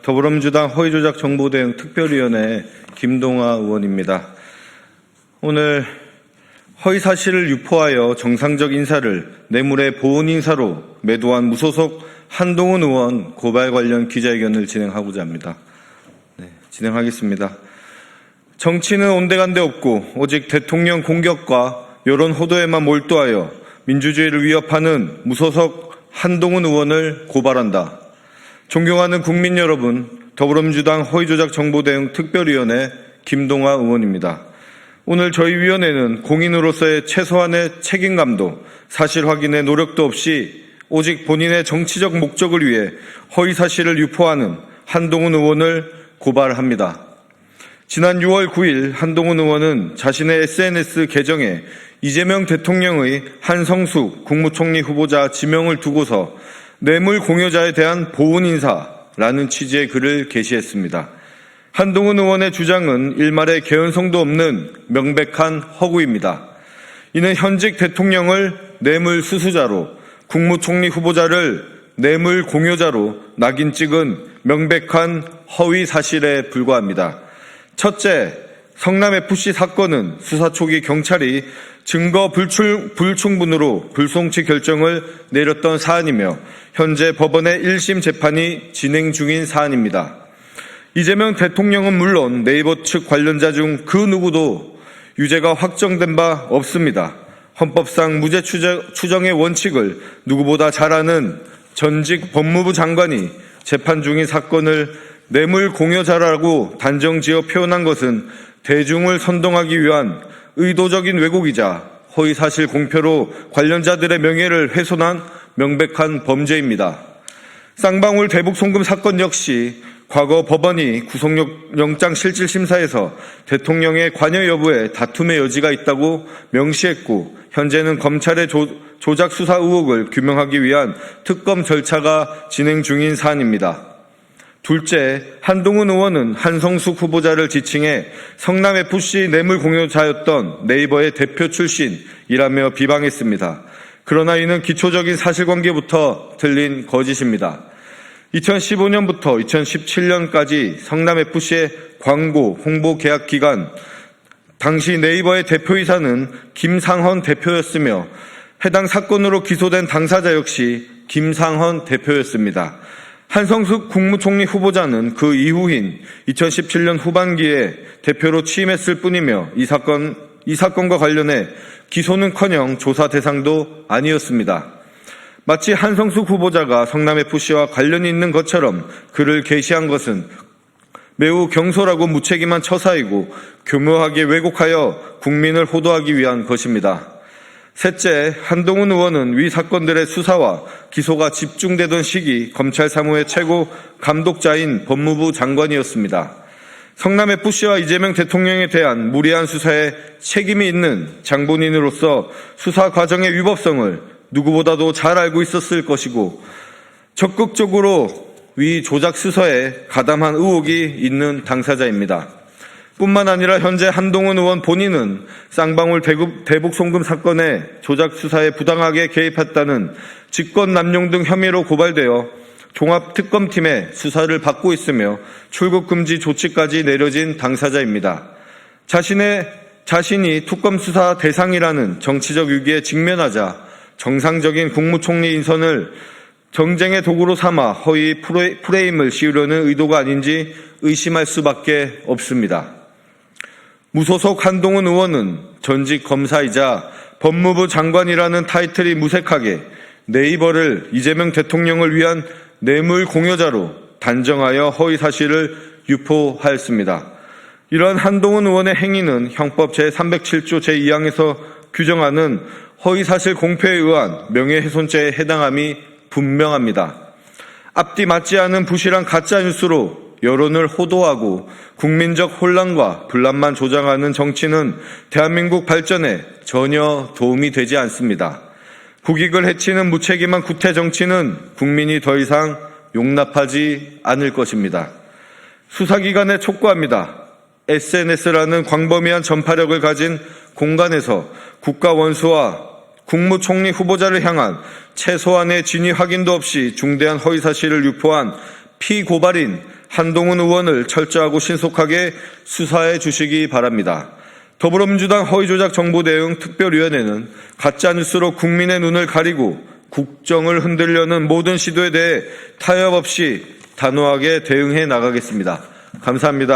더불어민주당 허위조작 정보대응 특별위원회 김동아 의원입니다. 오늘 허위사실을 유포하여 정상적 인사를 뇌물의 보온 인사로 매도한 무소속 한동훈 의원 고발 관련 기자회견을 진행하고자 합니다. 진행하겠습니다. 정치는 온데간데 없고 오직 대통령 공격과 여론 호도에만 몰두하여 민주주의를 위협하는 무소속 한동훈 의원을 고발한다. 존경하는 국민 여러분, 더불어민주당 허위조작 정보대응 특별위원회 김동아 의원입니다. 오늘 저희 위원회는 공인으로서의 최소한의 책임감도 사실 확인의 노력도 없이 오직 본인의 정치적 목적을 위해 허위사실을 유포하는 한동훈 의원을 고발합니다. 지난 6월 9일 한동훈 의원은 자신의 SNS 계정에 이재명 대통령의 한성수 국무총리 후보자 지명을 두고서 뇌물 공여자에 대한 보온 인사라는 취지의 글을 게시했습니다. 한동훈 의원의 주장은 일말의 개연성도 없는 명백한 허구입니다. 이는 현직 대통령을 뇌물 수수자로, 국무총리 후보자를 뇌물 공여자로 낙인 찍은 명백한 허위 사실에 불과합니다. 첫째, 성남FC 사건은 수사 초기 경찰이 증거 불충분으로 불송치 결정을 내렸던 사안이며 현재 법원의 1심 재판이 진행 중인 사안입니다. 이재명 대통령은 물론 네이버 측 관련자 중 그 누구도 유죄가 확정된 바 없습니다. 헌법상 무죄 추정의 원칙을 누구보다 잘 아는 전직 법무부 장관이 재판 중인 사건을 뇌물 공여자라고 단정지어 표현한 것은 대중을 선동하기 위한 의도적인 왜곡이자 허위사실 공표로 관련자들의 명예를 훼손한 명백한 범죄입니다. 쌍방울 대북 송금 사건 역시 과거 법원이 구속영장 실질심사에서 대통령의 관여 여부에 다툼의 여지가 있다고 명시했고 현재는 검찰의 조작 수사 의혹을 규명하기 위한 특검 절차가 진행 중인 사안입니다. 둘째, 한동훈 의원은 한성숙 후보자를 지칭해 성남FC 뇌물 공여자였던 네이버의 대표 출신이라며 비방했습니다. 그러나 이는 기초적인 사실관계부터 틀린 거짓입니다. 2015년부터 2017년까지 성남FC의 광고, 홍보 계약 기간, 당시 네이버의 대표이사는 김상헌 대표였으며 해당 사건으로 기소된 당사자 역시 김상헌 대표였습니다. 한성숙 국무총리 후보자는 그 이후인 2017년 후반기에 대표로 취임했을 뿐이며 이 사건과 관련해 기소는커녕 조사 대상도 아니었습니다. 마치 한성숙 후보자가 성남FC와 관련이 있는 것처럼 글을 게시한 것은 매우 경솔하고 무책임한 처사이고 교묘하게 왜곡하여 국민을 호도하기 위한 것입니다. 셋째, 한동훈 의원은 위 사건들의 수사와 기소가 집중되던 시기 검찰 사무의 최고 감독자인 법무부 장관이었습니다. 성남FC와 이재명 대통령에 대한 무리한 수사에 책임이 있는 장본인으로서 수사 과정의 위법성을 누구보다도 잘 알고 있었을 것이고 적극적으로 위 조작 수사에 가담한 의혹이 있는 당사자입니다. 뿐만 아니라 현재 한동훈 의원 본인은 쌍방울 대북 송금 사건의 조작 수사에 부당하게 개입했다는 직권남용 등 혐의로 고발되어 종합특검팀의 수사를 받고 있으며 출국 금지 조치까지 내려진 당사자입니다. 자신이 특검 수사 대상이라는 정치적 위기에 직면하자 정상적인 국무총리 인선을 정쟁의 도구로 삼아 허위 프레임을 씌우려는 의도가 아닌지 의심할 수밖에 없습니다. 무소속 한동훈 의원은 전직 검사이자 법무부 장관이라는 타이틀이 무색하게 네이버를 이재명 대통령을 위한 뇌물 공여자로 단정하여 허위 사실을 유포하였습니다. 이러한 한동훈 의원의 행위는 형법 제307조 제2항에서 규정하는 허위 사실 공표에 의한 명예훼손죄에 해당함이 분명합니다. 앞뒤 맞지 않은 부실한 가짜뉴스로 여론을 호도하고 국민적 혼란과 분란만 조장하는 정치는 대한민국 발전에 전혀 도움이 되지 않습니다. 국익을 해치는 무책임한 구태 정치는 국민이 더 이상 용납하지 않을 것입니다. 수사기관에 촉구합니다. SNS라는 광범위한 전파력을 가진 공간에서 국가 원수와 국무총리 후보자를 향한 최소한의 진위 확인도 없이 중대한 허위사실을 유포한 피고발인 한동훈 의원을 철저하고 신속하게 수사해 주시기 바랍니다. 더불어민주당 허위조작 정보 대응 특별위원회는 가짜뉴스로 국민의 눈을 가리고 국정을 흔들려는 모든 시도에 대해 타협 없이 단호하게 대응해 나가겠습니다. 감사합니다.